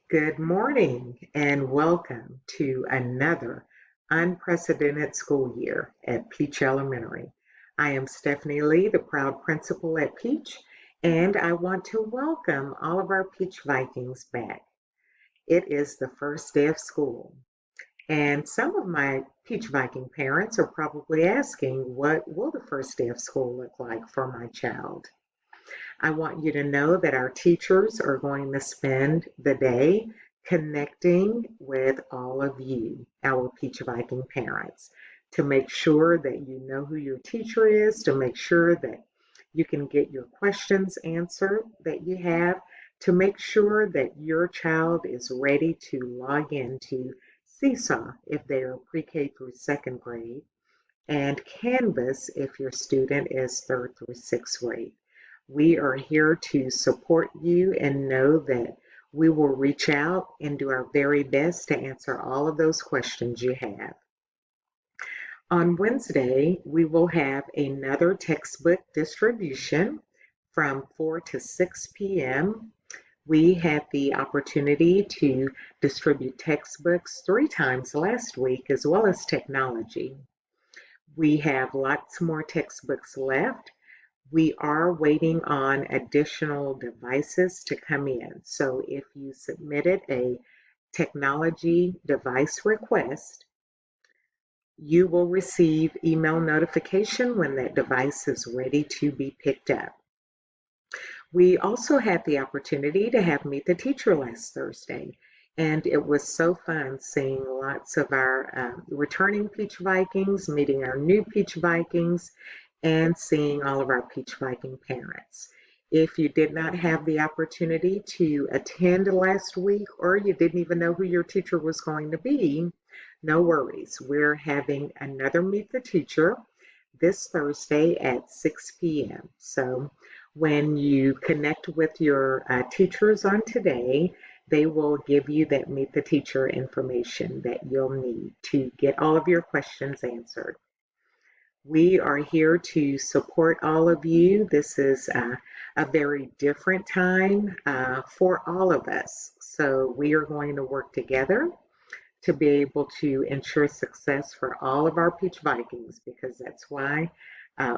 Good morning and welcome to another unprecedented school year at Peach Elementary. I am Stephanie Lee, the proud principal at Peach, and I want to welcome all of our Peach Vikings back. It is the first day of school, and some of my Peach Viking parents are probably asking, what will the first day of school look like for my child? I want you to know that our teachers are going to spend the day connecting with all of you, our Peach Viking parents, to make sure that you know who your teacher is, to make sure that you can get your questions answered that you have, to make sure that your child is ready to log into Seesaw if they are pre-K through second grade, and Canvas if your student is third through sixth grade. We are here to support you and know that we will reach out and do our very best to answer all of those questions you have. On Wednesday, we will have another textbook distribution from 4 to 6 p.m. We had the opportunity to distribute textbooks 3 times last week, as well as technology. We have lots more textbooks left. We are waiting on additional devices to come in. So if you submitted a technology device request, you will receive email notification when that device is ready to be picked up. We also had the opportunity to have Meet the Teacher last Thursday, and it was so fun seeing lots of our returning Peach Vikings, meeting our new Peach Vikings, and seeing all of our Peach Viking parents. If you did not have the opportunity to attend last week, or you didn't even know who your teacher was going to be, no worries. We're having another Meet the Teacher this Thursday at 6 p.m. So when you connect with your teachers on today, they will give you that Meet the Teacher information that you'll need to get all of your questions answered. We are here to support all of you. This is a very different time for all of us. So we are going to work together to be able to ensure success for all of our Peach Vikings, because that's why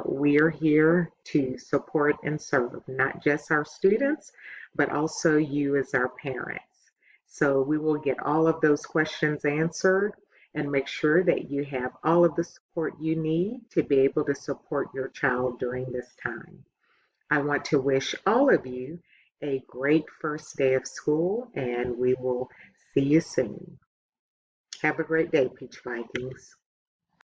we are here to support and serve not just our students, but also you as our parents. So we will get all of those questions answered and make sure that you have all of the support you need to be able to support your child during this time. I want to wish all of you a great first day of school, and we will see you soon. Have a great day, Peach Vikings.